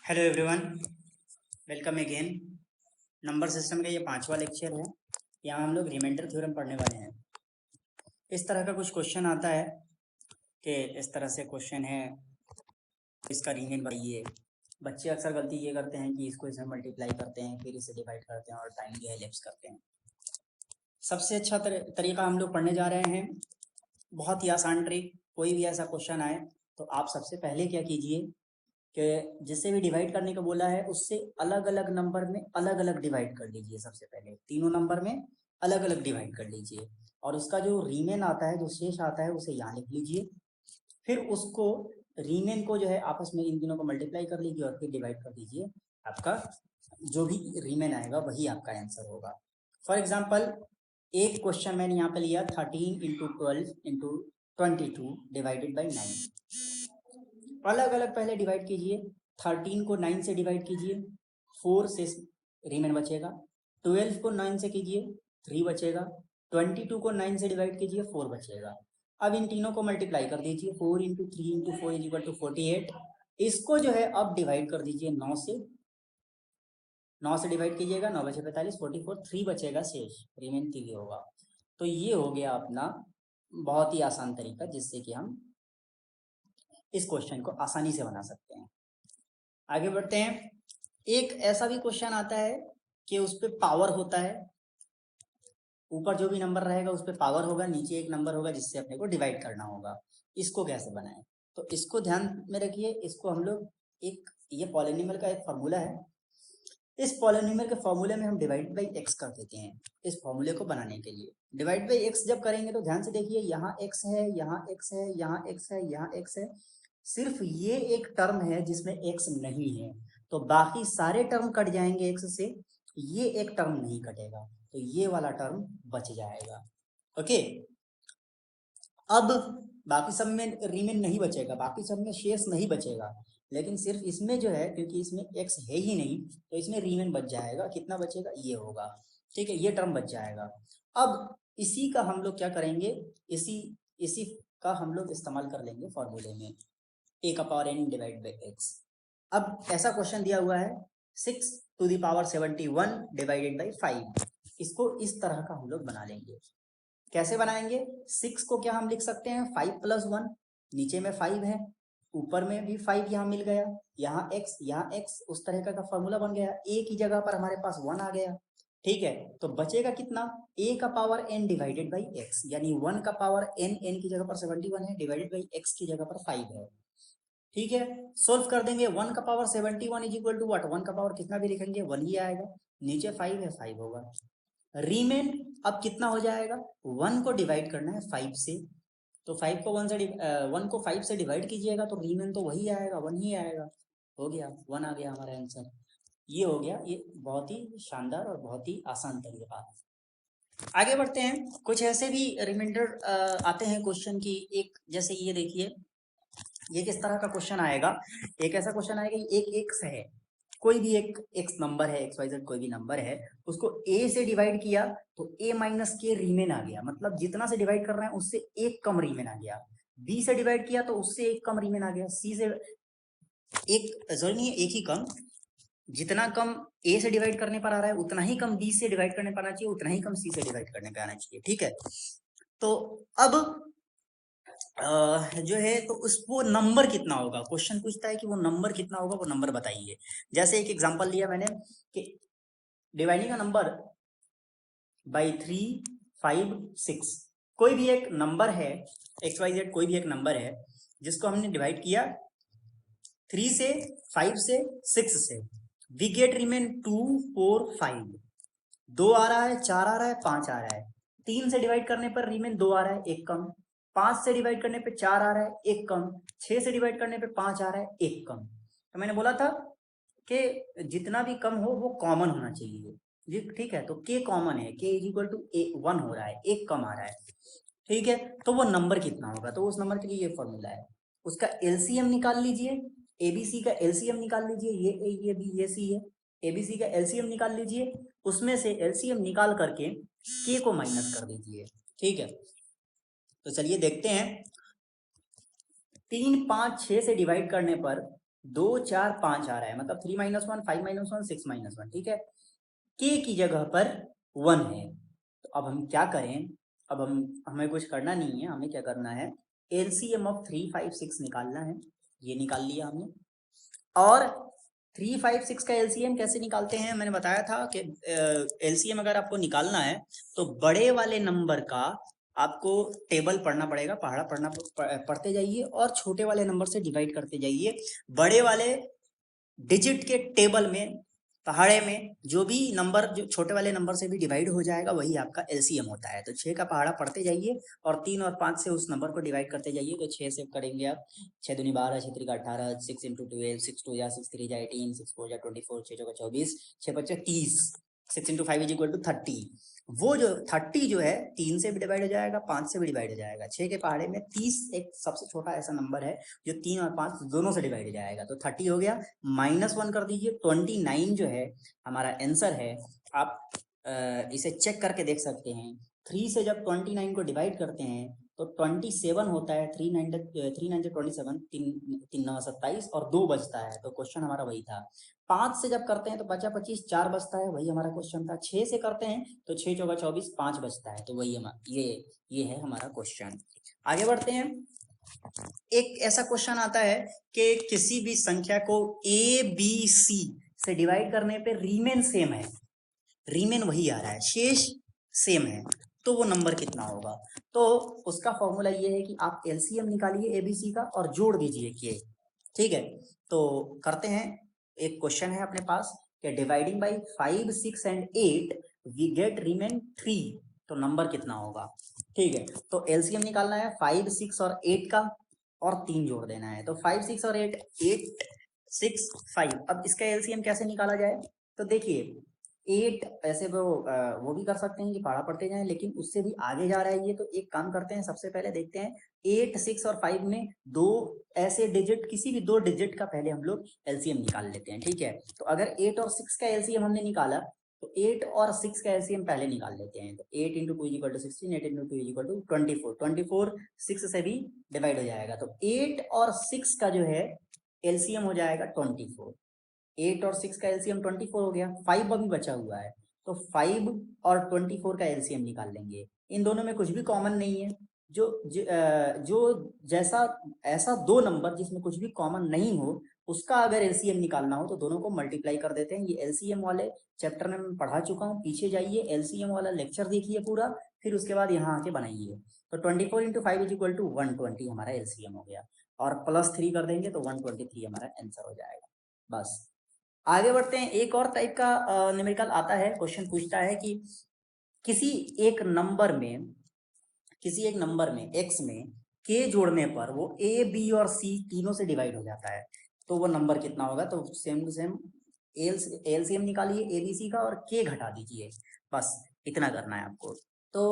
Hello everyone, welcome again. Number system का ये 5वां लेक्चर है। यहाँ हम लोग रिमाइंडर थ्योरम पढ़ने वाले हैं। इस तरह का कुछ क्वेश्चन आता है कि इस तरह से क्वेश्चन है, इसका रीमेन बताइए। बच्चे अक्सर गलती ये करते हैं कि इसको इसमें मल्टीप्लाई करते हैं, फिर इसे डिवाइड करते हैं और टाइम जो है लैप्स करते हैं। सबसे अच्छा तरीका हम लोग पढ़ने जा रहे हैं, बहुत ही आसान ट्रिक। कोई भी ऐसा क्वेश्चन आए तो आप सबसे पहले क्या कीजिए कि जिससे भी डिवाइड करने को बोला है उससे अलग अलग नंबर में अलग अलग डिवाइड कर लीजिए। सबसे पहले तीनों नंबर में अलग अलग डिवाइड कर लीजिए और उसका जो रीमेन आता है, जो शेष आता है, उसे यहाँ लिख लीजिए। फिर उसको रीमेन को जो है आपस में इन तीनों को मल्टीप्लाई कर लीजिए और फिर डिवाइड कर दीजिए। आपका जो भी रीमेन आएगा वही आपका आंसर होगा। फॉर एग्जाम्पल, एक क्वेश्चन मैंने यहाँ पे लिया 13 इंटू 12 इंटू 22 डिवाइडेड बाई 9। अलग अलग पहले डिवाइड कीजिए। 13 को 9 से डिवाइड कीजिए, 4 से रीमेन बचेगा। 12 को 9 से कीजिए, 3 बचेगा। 22 को 9 से डिवाइड कीजिए, 4 बचेगा। अब इन तीनों को मल्टीप्लाई कर दीजिए। 4 into 3 into 4 is equal to 48। इसको जो है अब डिवाइड कर दीजिए 9 से। 9 से डिवाइड कीजिएगा, 9 बचे 45, 44, 3 बचेगा शेष, रीमेन 3 होगा। तो ये हो गया अपना बहुत ही आसान तरीका जिससे कि हम इस क्वेश्चन को आसानी से बना सकते हैं। आगे बढ़ते हैं। एक ऐसा भी क्वेश्चन आता है कि उस पर पावर होता है। ऊपर जो भी नंबर रहेगा उस पर पावर होगा, नीचे एक नंबर होगा जिससे अपने को डिवाइड करना होगा। इसको कैसे बनाएं? तो इसको ध्यान में रखिए। इसको हम लोग ये पॉलिनोमियल का एक फॉर्मूला है। इस पॉलिनोमियल के फॉर्मूले में हम डिवाइड बाई एक्स कर देते हैं। इस फॉर्मूले को बनाने के लिए डिवाइड बाई एक्स जब करेंगे तो ध्यान से देखिए, यहाँ एक्स है, यहाँ एक्स है, यहाँ एक्स है, यहाँ एक्स है। सिर्फ ये एक टर्म है जिसमें एक्स नहीं है, तो बाकी सारे टर्म कट जाएंगे एक्स से। ये एक टर्म नहीं कटेगा, तो ये वाला टर्म बच जाएगा। ओके, अब बाकी सब में रीमेन नहीं बचेगा, बाकी सब में शेष नहीं बचेगा, लेकिन सिर्फ इसमें जो है, क्योंकि इसमें एक्स है ही नहीं, तो इसमें रीमेन बच जाएगा। कितना बचेगा? ये होगा। ठीक है, ये टर्म बच जाएगा। अब इसी का हम लोग क्या करेंगे, इसी इसी का हम लोग इस्तेमाल कर लेंगे फॉर्मूले में, ए का power N divide by X. अब ऐसा क्वेश्चन दिया हुआ है 6 to the power 71 divided by 5। इसको इस तरह का हम लोग बना लेंगे। कैसे बनाएंगे? 6 को क्या हम लिख सकते हैं 5 प्लस 1। नीचे में 5 है, ऊपर में भी 5 यहाँ मिल गया, यहाँ x, उस तरह का फॉर्मूला बन गया। a की जगह पर हमारे पास 1 आ गया। ठीक है, तो बचेगा कितना? a का power n divided by x, यानी 1 का पावर n की जगह पर 71 है, डिवाइडेड बाई x की जगह पर 5 है। ठीक है, सोल्व कर देंगे। 1 का power 71 is equal to what? 1 का पावर कितना भी लिखेंगे 1 ही आएगा। नीचे 5 है, 5 होगा। रीमेन अब कितना हो जाएगा? 1 को डिवाइड करना है 5 से, तो 5 को 1 को 5 से डिवाइड कीजिएगा तो रीमेन तो वही आएगा, 1 ही आएगा। हो गया, 1 आ गया हमारा आंसर। ये हो गया। ये बहुत ही शानदार और बहुत ही आसान तरीका। आगे बढ़ते हैं। कुछ ऐसे भी रिमाइंडर आते हैं क्वेश्चन की। एक जैसे ये देखिए, ये किस तरह का क्वेश्चन आएगा। एक ऐसा क्वेश्चन आएगा, एक एक्स है, कोई भी एक एक्स नंबर है, एक्स वाई जेड कोई भी नंबर है, उसको ए से डिवाइड किया तो ए माइनस के रीमेन आ गया। मतलब जितना से डिवाइड कर रहे हैं उससे एक कम रीमेन आ गया। बी से डिवाइड किया तो उससे एक कम रीमेन आ गया। सी से एक, सॉरी नहीं, एक ही कम। जितना कम ए से डिवाइड करने पर आ रहा है उतना ही कम बी से डिवाइड करने पर आना चाहिए, उतना ही कम सी से डिवाइड करने पर आना चाहिए। ठीक है, तो अब जो है, तो उसको नंबर कितना होगा, क्वेश्चन पूछता है कि वो नंबर कितना होगा, वो नंबर बताइए। जैसे एक एग्जांपल लिया मैंने कि डिवाइडिंग अ नंबर बाई 3, 5, 6। कोई भी एक नंबर है, एक्स वाई जेड कोई भी एक नंबर है जिसको हमने डिवाइड किया 3 से, 5 से, 6 से। We get remain 2, 4, 5। 2 आ रहा है, 4 आ रहा है, 5 आ रहा है। 3 से डिवाइड करने पर रीमेन 2 आ रहा है, एक कम। 5 से डिवाइड करने पे 4 आ रहा है, एक कम। 6 से डिवाइड करने पे 5 आ रहा है, एक कम। तो मैंने बोला था कि जितना भी कम हो वो कॉमन होना चाहिए जी। ठीक है, तो के कॉमन है, के इज इक्वल टू 1 हो रहा है, एक कम आ रहा है। ठीक है, तो वो नंबर कितना होगा? तो उस नंबर के लिए ये फॉर्मूला है। उसका एलसीएम निकाल लीजिए, एबीसी का एलसीएम निकाल लीजिए। ये ए, ये बी, ये सी है। एबीसी का एलसीएम निकाल लीजिए, उसमें से एलसीएम निकाल करके के को माइनस कर दीजिए। ठीक है, तो चलिए देखते हैं। 3, 5, 6 से डिवाइड करने पर 2 4 5 आ रहा है, मतलब 3 - 1 5 - 1 6 - 1, ठीक है। के की जगह पर 1 है, तो अब हम क्या करें, अब हमें कुछ करना नहीं है, हमें क्या करना है, एलसीएम ऑफ 3 5 6 निकालना है। ये निकाल लिया हमने। और 3 5 6 का एलसीएम कैसे निकालते हैं, मैंने बताया था कि एलसीएम अगर आपको निकालना है तो बड़े वाले नंबर का आपको टेबल पढ़ना पड़ेगा, पहाड़ा पढ़ते जाइए और छोटे वाले नंबर से डिवाइड करते जाइए। बड़े वाले डिजिट के टेबल में, पहाड़े में जो भी नंबर जो छोटे वाले नंबर से भी डिवाइड हो जाएगा वही आपका एलसीएम होता है। तो 6 का पहाड़ा पढ़ते जाइए और 3 और 5 से उस नंबर को डिवाइड करते जाइए। तो 6 से करेंगे आप, 6 दूनी 12, 6 3 18, 6 × 12, 6 2 6 3 18, 6 4 24, 6 4 24, 6 5 30, 6 × 5 = 30। वो जो 30 जो है 3 से भी डिवाइड हो जाएगा, 5 से भी डिवाइड हो जाएगा। 6 के पहाड़े में 30 एक सबसे छोटा ऐसा नंबर है जो 3 और 5 दोनों से डिवाइड हो जाएगा। तो 30 हो गया, -1 कर दीजिए। 29 जो है हमारा आंसर है। आप इसे चेक करके देख सकते हैं। 3 से जब 29 को डिवाइड करते हैं तो 27 होता है। 3 9 27, 3 9 27 और 2 बचता है। तो क्वेश्चन हमारा वही था। 5 से जब करते हैं तो बचा 25, 4 बचता है, वही हमारा क्वेश्चन था। 6 से करते हैं तो 6 × 4 = 24, 5 बचता है। तो वही ये है हमारा क्वेश्चन। आगे बढ़ते हैं। एक ऐसा क्वेश्चन आता है कि किसी भी संख्या को ए बी सी से डिवाइड करने पे रीमेन सेम है, रीमेन वही आ रहा है, शेष सेम है, तो वो नंबर कितना होगा। तो उसका फॉर्मूला ये है कि आप एलसीएम निकालिए एबीसी का और जोड़ दीजिए के, ठीक है। तो करते हैं, एक क्वेश्चन है अपने पास कि dividing by 5 6 and 8 we get remain 3, तो नंबर कितना होगा, ठीक है। तो एलसीएम निकालना है 5 6 और 8 का और 3 जोड़ देना है। तो 5 6 और 8, 8 6 5। अब इसका एलसीएम कैसे निकाला जाए, तो देखिए 8 ऐसे वो भी कर सकते हैं कि पढ़ा पढ़ते जाएं, लेकिन उससे भी आगे जा रहा है ये। तो एक काम करते हैं, सबसे पहले देखते हैं 8 6 और 5 में दो ऐसे डिजिट, किसी भी 2 डिजिट का पहले हम लोग एलसीएम निकाल लेते हैं, ठीक है। तो अगर 8 और 6 का एलसीएम हमने निकाला तो 8 और 6 का एलसीएम पहले निकाल लेते हैं। तो 8 × 2 = 16, 8 × 2 = 24, 24 6 से भी डिवाइड हो जाएगा। तो 8 और 6 का जो है एलसीएम हो जाएगा 24। 8 और 6 का एलसीएम 24 हो गया। 5 अभी बचा हुआ है, तो 5 और 24 का एलसीएम निकाल लेंगे। इन दोनों में कुछ भी कॉमन नहीं है। जो जैसा ऐसा 2 नंबर जिसमें कुछ भी कॉमन नहीं हो उसका अगर एलसीएम निकालना हो तो दोनों को मल्टीप्लाई कर देते हैं। ये एलसीएम वाले चैप्टर में मैं पढ़ा चुका हूँ, पीछे जाइए एलसीएम वाला लेक्चर देखिए पूरा, फिर उसके बाद यहाँ आके बनाइए। तो 24 × 5 = 120 हमारा एलसीएम हो गया, और +3 कर देंगे तो 123 हमारा आंसर हो जाएगा। बस आगे बढ़ते हैं। एक और टाइप का न्यूमेरिकल आता है, क्वेश्चन पूछता है कि किसी एक नंबर में x में k जोड़ने पर वो a b और c तीनों से डिवाइड हो जाता है, तो वो नंबर कितना होगा। तो सेम टू सेम एलसीएम निकालिए एबीसी का और k घटा दीजिए, बस इतना करना है आपको। तो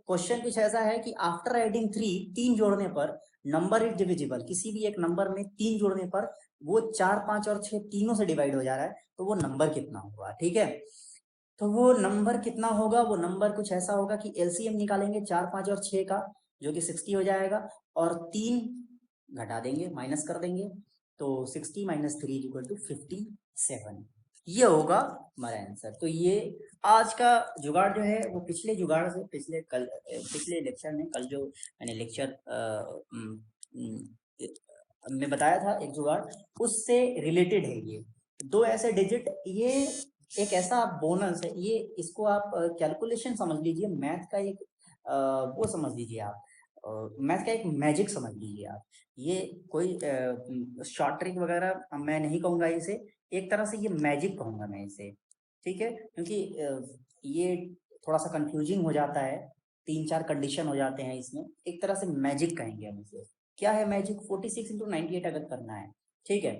क्वेश्चन कुछ ऐसा है कि आफ्टर एडिंग 3 जोड़ने पर नंबर इज डिविजिबल। किसी भी एक नंबर में 3 जोड़ने पर वो 4 5 और 6 तीनों से डिवाइड हो जा रहा है, तो वो नंबर कितना होगा, ठीक है। तो वो नंबर कितना होगा, वो नंबर कुछ ऐसा होगा कि एलसीएम निकालेंगे 4 5 और 6 का, जो कि 60 हो जाएगा, और 3 घटा देंगे, माइनस कर देंगे। तो 60 - 3 = 57, ये होगा हमारा आंसर। तो ये आज का जुगाड़ जो है वो पिछले जुगाड़ से, पिछले लेक्चर में, कल जो मैंने लेक्चर में बताया था एक जुगाड़, उससे रिलेटेड है ये। 2 ऐसे डिजिट, ये एक ऐसा बोनस है, ये इसको आप कैलकुलेशन समझ लीजिए, मैथ का एक वो समझ लीजिए आप, मैथ का एक मैजिक समझ लीजिए आप। ये कोई शॉर्ट ट्रिक वगैरह मैं नहीं कहूँगा इसे, एक तरह से ये मैजिक कहूँगा मैं इसे, ठीक है। क्योंकि ये थोड़ा सा कंफ्यूजिंग हो जाता है, 3 4 कंडीशन हो जाते हैं इसमें, एक तरह से मैजिक कहेंगे हम इसे। क्या है मैजिक, 46 × 98 अगर करना है, ठीक है।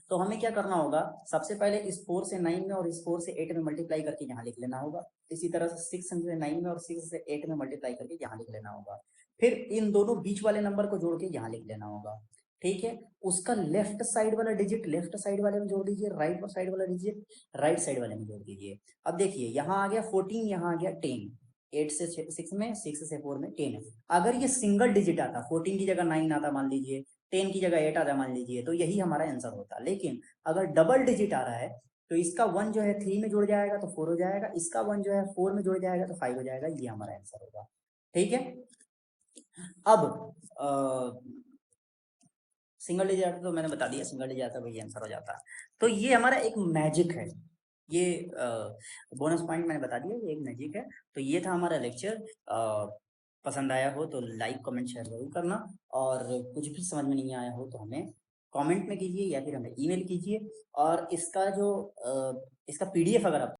तो हमें क्या करना होगा, सबसे पहले इस 4 से 9 में और इस 4 से 8 में मल्टीप्लाई करके यहाँ लिख लेना होगा। इसी तरह से 6 से 9 में और 6 से 8 में मल्टीप्लाई करके यहाँ लिख लेना होगा। फिर इन दोनों बीच वाले नंबर को जोड़ के यहाँ लिख लेना होगा, ठीक है। उसका लेफ्ट साइड वाला डिजिट लेफ्ट साइड वाले में जोड़ दीजिए, राइट साइड वाला डिजिट राइट साइड वाले में जोड़ दीजिए। अब देखिए यहाँ आ गया 14, यहाँ आ गया 10, 8 से 6 में, 6 से 4 में 10 है। अगर ये सिंगल डिजिट आता, 14 की जगह 9 आता मान लीजिए, 10 की जगह 8 आ रहा है मान लीजिए, तो यही हमारा आंसर होता। लेकिन अगर डबल डिजिट आ रहा है तो इसका 1 जो है 3 में जुड़ जाएगा तो 4 हो जाएगा, इसका 1 जो है 4 में जुड़ जाएगा तो 5 हो जाएगा, ये हमारा आंसर होगा। ठीक है। अब सिंगल डिजिट आता तो मैंने बता दिया, सिंगल डिजिट आता वही आंसर हो जाता। तो ये हमारा एक मैजिक है, ये बोनस पॉइंट मैंने बता दिया, ये एक मैजिक है। तो ये था हमारा लेक्चर। पसंद आया हो तो लाइक कमेंट शेयर जरूर करना, और कुछ भी समझ में नहीं आया हो तो हमें कमेंट में कीजिए या फिर हमें ईमेल कीजिए। और इसका जो इसका पीडीएफ अगर आप